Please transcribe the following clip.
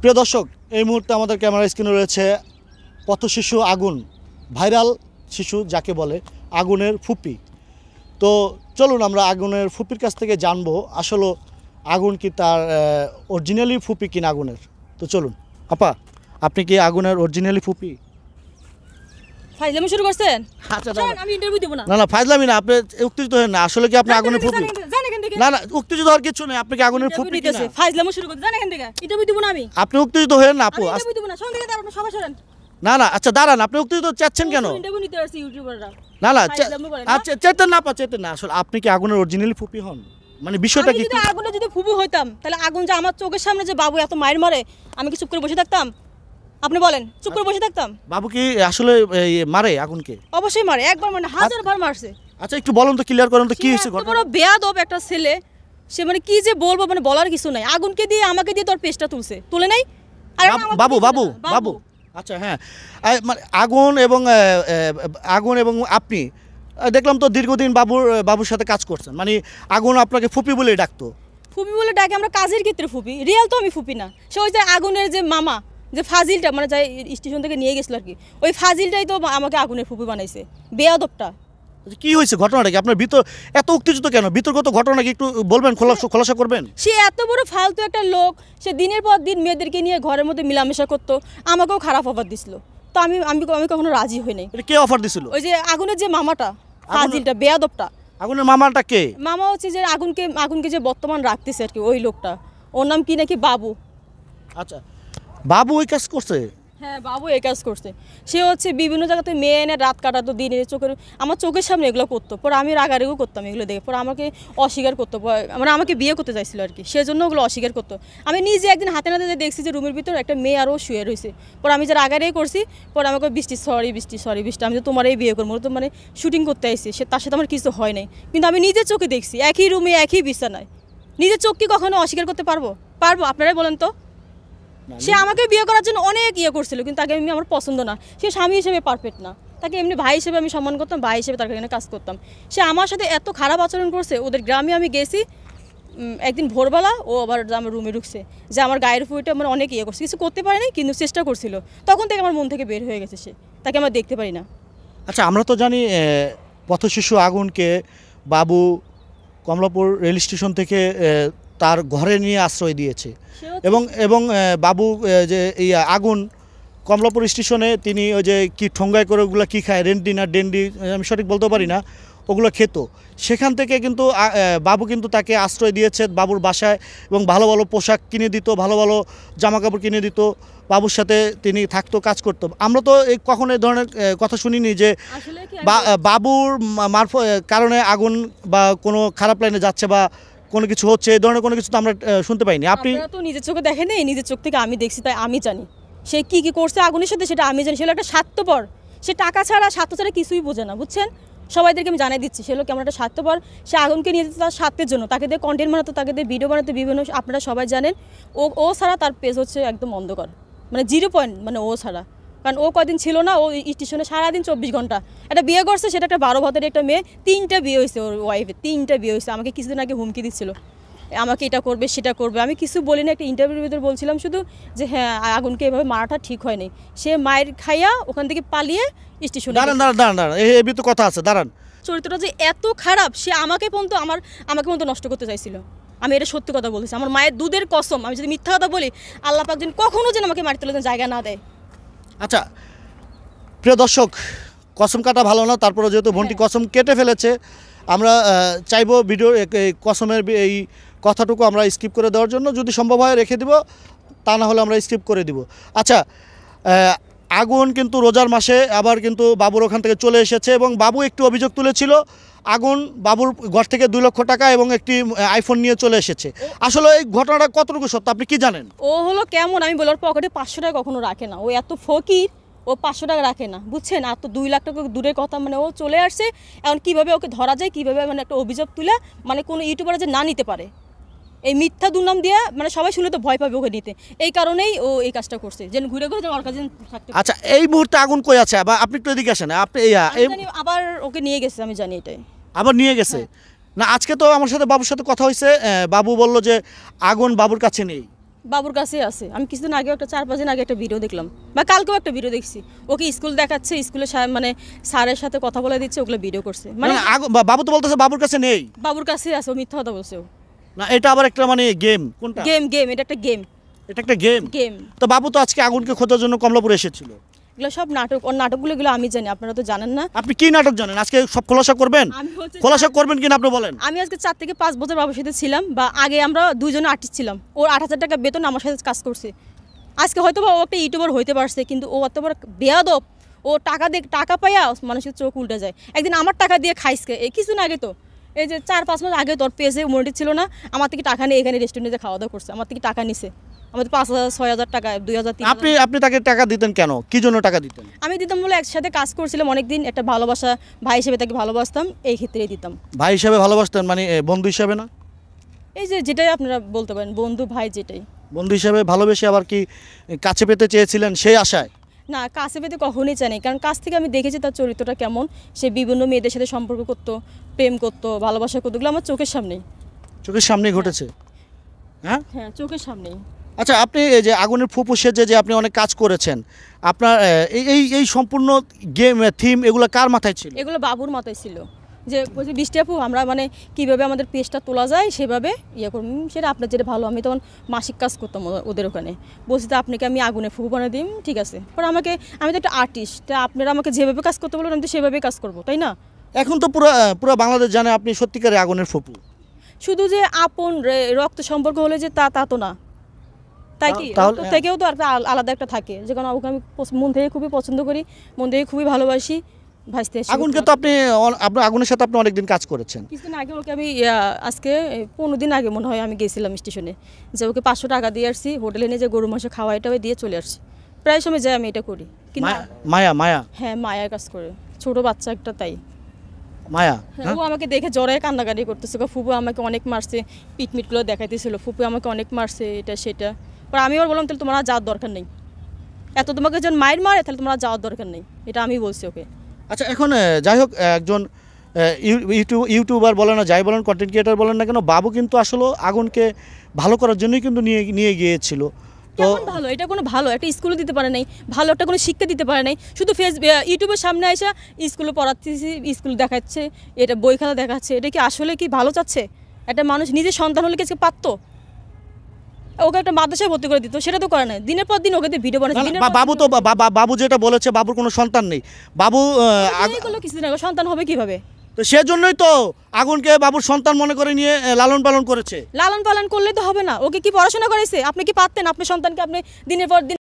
প্রিয় দর্শক, এই মুহূর্তে আমাদের ক্যামেরা স্ক্রিনে রয়েছে পথশিশু আগুন, ভাইরাল শিশু যাকে বলে, আগুনের ফুপি। তো চলুন আমরা আগুনের ফুপির কাছ থেকে জানবো আসলে আগুন কি তার অরিজিনালি ফুপি কিনা আগুনের। তো চলুন। আপা, আপনি কি আগুনের অরিজিনালি ফুপি? ফাইজলামি শুরু করছেন? আচ্ছা, আমি ইন্টারভিউ দেব না। না ফাইজলামি না, আপনি উত্তেজিত হন না। আসলে কি আপনি আগুনের ফুপি? না উত্তেজিত হওয়ার কিছু নেই। আপনি কি আগুনের ফুপি কিনা? ফাইজলামি শুরু করতে জানেন কেন থেকে? ইন্টারভিউ দেব না আমি। আপনি উত্তেজিত হন না আপু। ইন্টারভিউ দেব না, সঙ্গে থেকে আপনি সবাই সরেন। না আচ্ছা দাঁড়ান, আপনি উত্তেজিত চাচ্ছেন কেন? ইন্টারভিউ নিতে আসছে ইউটিউবাররা। না আচ্ছা চেতেন না, আসলে আপনি কি আগুনের অরিজিনালি ফুপি হন? মানে বিষয়টা কি? যদি আগুনে যদি ফুপি হইতাম তাহলে আগুন যে আমার চোখের সামনে যে বাবু এত মায়ের মারে, আমি কি চুপ করে বসে থাকতাম? আপনি বলেন, চুপ করে বসে থাকতাম? বাবু কি আসলে মারে আগুনকে? অবশ্যই মারে, একবার মানে হাজারবার মারছে। আচ্ছা একটু বলুন তো, ক্লিয়ার করেন তো কি হয়েছে ঘটনা? বড় বেয়াদব একটা ছেলে, সে মানে কি যে বলবো, মানে বলার কিছু নাই। আগুনকে দিয়ে আমাকে দিয়ে তোর পেজটা তুলে নাই। বাবু আচ্ছা হ্যাঁ, আগুন এবং আপনি দেখলাম তো দীর্ঘদিন বাবুর সাথে কাজ করছেন, মানে আগুন আপনাকে ফুপি বলে ডাকতো? ফুপি বলে ডাকে, আমরা কাজের ক্ষেত্রে ফুপি, রিয়াল তো আমি ফুপি না। সে ওই যে আগুনের যে মামা, যে ফাজিলটা, মানে যাই স্টেশন থেকে নিয়ে গেছিল আর কি, ওই ফাজিলটাই তো আমাকে আগুনের ফুপি বানাইছে, বেয়াদবটা। কি হয়েছে ঘটনাটা কি? আপনার ভিতর এত উত্তেজিত কেন? বিতর্কত ঘটনা কি একটু বলবেন, খোলাসা করবেন? সে এত বড় ফালতু একটা লোক, সে দিনের পর দিন মেয়েদেরকে নিয়ে ঘরের মধ্যে মিলামেশা করতো, আমাকেও খারাপ অফার দিছিল। তো আমি কখনো রাজি হই নাই। কে অফার দিছিল? ওই যে আগুনের যে মামাটা, ফাজিলটা, বেয়াদবটা। আগুনের মামাটা কে? মামা হচ্ছে যে আগুনকে যে বর্তমান রাখতেছে আর কি, ওই লোকটা। ওর নাম কি নাকি বাবু। আচ্ছা, বাবু ওই কাজ করছে? হ্যাঁ, বাবু এই কাজ করছে। সে হচ্ছে বিভিন্ন জায়গাতে মেয়ে এনে রাত কাটাতো, দিনে আমার চোখের সামনে এগুলো করতো। পরে আমি রাগারেগও করতাম এগুলো দেখে। পরে আমাকে অস্বীকার করতো, মানে আমাকে বিয়ে করতে চাইছিল আর কি, সেজন্য ওগুলো অস্বীকার করতো। আমি নিজে একদিন হাতে নাতে দেখছি যে রুমের ভিতর একটা মেয়ে আরও শুয়ে রয়েছে। পরে আমি যে রাগারেই করছি, পরে আমাকে বৃষ্টি আমি তো তোমারই বিয়ে করবো, তো মানে শুটিং করতে আসছি, তার সাথে আমার কিছু হয় নাই। কিন্তু আমি নিজের চোখে দেখছি, একই রুমে একই বিছানায়। নিজের চোখ কি কখনো অস্বীকার করতে পারবো? আপনারাই বলেন তো। সে আমাকে বিয়ে করার জন্য অনেক করছিল, কিন্তু তাকে আমার পছন্দ না। সে স্বামী হিসেবে পারফেক্ট না, তাকে এমনি ভাই হিসেবে আমি সম্মান করতাম, ভাই হিসেবে তার এখানে কাজ করতাম। সে আমার সাথে এত খারাপ আচরণ করছে। ওদের গ্রামে আমি গেছি একদিন ভোরবেলা, ও আবার আমার রুমে ঢুকছে, যে আমার গায়ের ফুইটা আমার অনেক করছে, কিছু করতে পারে নাই, কিন্তু চেষ্টা করছিল। তখন থেকে আমার মন থেকে বের হয়ে গেছে, তাকে আমরা দেখতে পারি না। আচ্ছা, আমরা তো জানি পথশিশু আগুনকে বাবু কমলাপুর রেল স্টেশন থেকে তার ঘরে নিয়ে আশ্রয় দিয়েছে, এবং বাবু যে এই আগুন কমলাপুর স্টেশনে তিনি ওই যে কি ঠোঙ্গায় করে ওগুলো কী খায়, রেন্ডি না ডেন্ডি, আমি সঠিক বলতে পারি না, ওগুলো খেত। সেখান থেকে কিন্তু বাবু কিন্তু তাকে আশ্রয় দিয়েছে বাবুর বাসায়, এবং ভালো ভালো পোশাক কিনে দিত, ভালো ভালো জামাকাপড় কিনে দিত, বাবুর সাথে তিনি থাকতো, কাজ করতো। আমরা তো কখনো এই ধরনের কথা শুনিনি যে বাবুর কারণে আগুন বা কোনো খারাপ লাইনে যাচ্ছে বা কোনো কিছু হচ্ছে, এই ধরনের কোনো কিছু তো আমরা শুনতে পাইনি। আপনি তো নিজের চোখে দেখেন, নিজের চোখ থেকে আমি দেখছি, তাই আমি জানি সে কি করছে আগুনের সাথে, সেটা আমি জানি। সে একটা স্বার্থপর, সে টাকা ছাড়া স্বার্থ ছাড়া কিছুই বোঝে না, বুঝছেন? সবাইদেরকে আমি জানাই দিচ্ছি, সে লোক কেমন একটা স্বার্থপর। সে আগুনকে নিয়ে যেত তার স্বার্থের জন্য, তাকে দিয়ে কন্টেন্ট বানাতো, তাকে দিয়ে ভিডিও বানাতে বিভিন্ন, আপনারা সবাই জানেন। ও ছাড়া তার পেজ হচ্ছে একদম অন্ধকার, মানে 0 পয়েন্ট, মানে ও ছাড়া। কারণ ও কদিন ছিল না, ও স্টেশনে সারাদিন 24 ঘন্টা। একটা বিয়ে করছে, সেটা একটা 12 ভাতের একটা মেয়ে, 3টা বিয়ে হয়েছে ওর ওয়াইফের, 3টা বিয়ে হয়েছে। আমাকে কিছুদিন আগে হুমকি দিচ্ছিল, আমাকে এটা করবে সেটা করবে। আমি কিছু বলি না, একটা ইন্টারভিউর ভিতরে বলছিলাম শুধু যে হ্যাঁ, আগুনকে এভাবে মারাটা ঠিক হয়নি। সে মায়ের খাইয়া ওখান থেকে পালিয়ে স্টেশনে। দাঁড়ান, এই তো কথা আছে, দাঁড়ান। চরিত্রটা যে এত খারাপ, সে আমাকে পর্যন্ত নষ্ট করতে চাইছিল। আমি এটা সত্যি কথা বলছি, আমার মায়ের দুধের কসম। আমি যদি মিথ্যা কথা বলি, আল্লাহ পাক যেন কখনো যেন আমাকে মাটির তলে জায়গা না দেয়। আচ্ছা প্রিয় দর্শক, কসম কাটা ভালো না, তারপরে যেহেতু বোনটি কসম কেটে ফেলেছে, আমরা চাইবো ভিডিও কসমের এই কথাটুকু আমরা স্কিপ করে দেওয়ার জন্য, যদি সম্ভব হয় রেখে দিব, তা না হলে আমরা স্কিপ করে দিব। আচ্ছা, আগুন কিন্তু রোজার মাসে আবার কিন্তু বাবুর ওখান থেকে চলে এসেছে, এবং বাবু একটু অভিযোগ তুলেছিল আগুন বাবুর ঘর থেকে 2 লক্ষ টাকা এবং একটি আইফোন নিয়ে চলে এসেছে। আসলে এই ঘটনাটা কতটুকু সত্য, আপনি কি জানেন? ও হলো কেমন, আমি বলার পকেটে 500 টাকা কখনো রাখে না। ও এত ফকির, ও 500 টাকা রাখে না, বুঝছেন? আর তো 2 লাখ টাকা দূরের কথা, মানে ও চলে আসছে। এখন কীভাবে ওকে ধরা যায়, কীভাবে মানে একটা অভিযোগ তুলে, মানে কোনো ইউটিউবার যে না নিতে পারে, এই মিথ্যা দুর্নাম দিয়ে, মানে সবাই শুনে তো ভয় পাবে ওকে নিতে। এই কারণেই ও এই কাজটা করছে, যেন ঘুরে ঘুরে ওর কাছে থাকতে। আচ্ছা, এই মুহূর্তে আগুন কই আছে? আপনি একটু এদিকে আসেন। আপনি আবার ওকে নিয়ে গেছে, আমি জানি এটাই। আবার নিয়ে গেছে? না, আজকে তো আমার সাথে বাবুর সাথে কথা হয়েছে, বাবু বলল যে আগুন বাবুর কাছে নেই। বাবুর কাছে আছে। আমি কিছুদিন আগে একটা 4-5 দিন আগে একটা ভিডিও দেখলাম, বা কালকেও একটা ভিডিও দেখছি। ওকে স্কুল দেখাচ্ছে, স্কুলে মানে স্যারের সাথে কথা বলে দিচ্ছে, ওগুলো ভিডিও করছে। মানে বাবু তো বলতেছে বাবুর কাছে নেই। বাবুর কাছে আছে, ও মিথ্যা কথা বলছে। না এটা আবার একটা মানে গেম, কোনটা গেম, এটা একটা গেম। এটা একটা গেম। তো বাবু তো আজকে আগুনকে খোঁজার জন্য কমলাপুর এসেছিল। এগুলো সব নাটক, ওর নাটকগুলো এগুলো আমি জানি, আপনারা তো জানেন না। আপনি কি নাটক জানেন? আজকে সব খোলাসা করবেন? খোলাসা করবেন কিনা আপনি বলেন। আমি আজকে 4 থেকে 5 বছর বাবুর সাথে ছিলাম, বা আগে আমরা দুইজনে আর্টিস্ট ছিলাম। ওর 8,000 টাকা বেতন, আমার সাথে কাজ করছে। আজকে হয়তো বা ও একটা ইউটিউবার হইতে পারছে, কিন্তু ও এত বড় বেয়াদব। ও টাকা পাইয়া মানুষের চোখ উল্টে যায়। একদিন আমার টাকা দিয়ে খাইছে, এই কিছুদিন আগে তো, এই যে 4-5 মাস আগে তোর পেজে মনিটর ছিল না, আমার থেকে টাকা নিয়ে এখানে রেস্টুরেন্টে খাওয়া দাওয়া করছে, আমার থেকে টাকা নিছে। আমাদের 5,000-6,000 টাকা, 2,000 3,000। আপনি তাকে টাকা দিতেন কেন? কি জন্য টাকা দিতেন? আমি দিতাম বলে একসাথে কাজ করছিলাম অনেকদিন, একটা ভালোবাসা, ভাই হিসেবে তাকে ভালোবাসতাম, এই ক্ষেত্রেই দিতাম। ভাই হিসাবে ভালোবাসতেন মানে বন্ধু হিসাবে না? এই যে যেটাই আপনারা বলতে পারেন, বন্ধু ভাই যেটাই। বন্ধু হিসাবে ভালোবেসে আবার কি কাছে পেতে চেয়েছিলেন সেই আশায়? না, কাছে পেতে কখনোই চাই, কারণ কাছ থেকে আমি দেখেছি তার চরিত্রটা কেমন। সে বিভিন্ন মেয়েদের সাথে সম্পর্ক করতো, প্রেম করতো, ভালোবাসা করতো, এগুলো আমার চোখের সামনেই। চোখের সামনেই ঘটেছে? হ্যাঁ হ্যাঁ, চোখের সামনেই। আচ্ছা, আপনি এই যে আগুনের ফুপু সেজে যে আপনি অনেক কাজ করেছেন, আপনার এই সম্পূর্ণ গেম থিম এগুলো কার মাথায় ছিল? এগুলো বাবুর মাথায় ছিল, যে বলছে বৃষ্টি আপু আমরা মানে কীভাবে আমাদের পেজটা তোলা যায় সেভাবে ইয়ে করুন, সেটা আপনার যেটা ভালো। আমি তখন মাসিক কাজ করতাম ওদের ওখানে। বলছি তো আপনাকে আমি আগুনে ফুপু বানিয়ে দিই, ঠিক আছে। পরে আমি তো একটা আর্টিস্ট, আপনারা আমাকে যেভাবে কাজ করতে বলবেন আমি তো সেভাবেই কাজ করবো, তাই না? এখন তো পুরো বাংলাদেশ জানে আপনি সত্যিকারের আগুনের ফুপু। শুধু যে আপন রক্ত সম্পর্ক হলে যে তা তো না, তাই কি? তাহলে থেকেও তো একটা আলাদা একটা থাকে, যে কারণে ওকে আমি মন থেকে খুবই পছন্দ করি, মন থেকে খুবই ভালোবাসি। ভাসতে আগুনকে তো আপনার আগুনের সাথে আপনি অনেকদিন কাজ করেছেন। কিছুদিন আগে ওকে আমি আজকে 15 দিন আগে মনে হয় আমি গেছিলাম স্টেশনে, যে ওকে 500 টাকা দিয়ে আসছি, হোটেলে নিয়ে যে গরু মাংস খাওয়া এটা দিয়ে চলে আসছি। প্রায় সময় যাই আমি এটা করি। কিন্তু মায়া হ্যাঁ, মায়া কাজ করে, ছোট বাচ্চা একটা, তাই মায়া। ও আমাকে দেখে জড়ায় কান্নাকাটি করতেছে, ফুপু আমাকে অনেক মারছে, পিটমিটগুলো দেখাইতেছিল, ফুপু আমাকে অনেক মারছে, এটা সেটা। পর আমি ওর বললাম তাহলে তোমার যাওয়ার দরকার নেই, এত তোমাকে যখন মায়ের মারে তাহলে তোমার যাওয়ার দরকার নেই, এটা আমি বলছি ওকে। আচ্ছা, এখন যাই হোক, একজন ইউটিউবার বলেন না, যাই বলেন, কন্টেন্ট ক্রিয়েটার বলেন না কেন, বাবু কিন্তু আসলে আগুনকে ভালো করার জন্যই কিন্তু নিয়ে গিয়েছিল। তো ভালো, এটা কোনো ভালো একটা স্কুলে দিতে পারে নাই, ভালো একটা কোনো শিক্ষা দিতে পারে নাই, শুধু ইউটিউবের সামনে আসা স্কুলে পড়াচ্ছি, স্কুল দেখাচ্ছে, এটা বই খেলা দেখাচ্ছে, এটা কি আসলে কি ভালো চাচ্ছে? একটা মানুষ নিজের সন্তান হলে কিছু পারতো, ওকে একটা মাদ্রাসায় ভর্তি করে দিত, সেটা তো করে না। দিনের পর দিন ওকে ভিডিও বানাচ্ছে। বাবু যেটা বলেছে, বাবুর কোনো সন্তান নেই। বাবু কিছুদিন আগে সন্তান হবে কিভাবে? তো সেজন্যই তো আগুনকে বাবুর সন্তান মনে করে নিয়ে লালন পালন করেছে। লালন পালন করলে তো হবে না, ওকে কি পড়াশোনা করেছে? আপনি কি পারতেন আপনার সন্তানকে আপনি দিনের পর দিন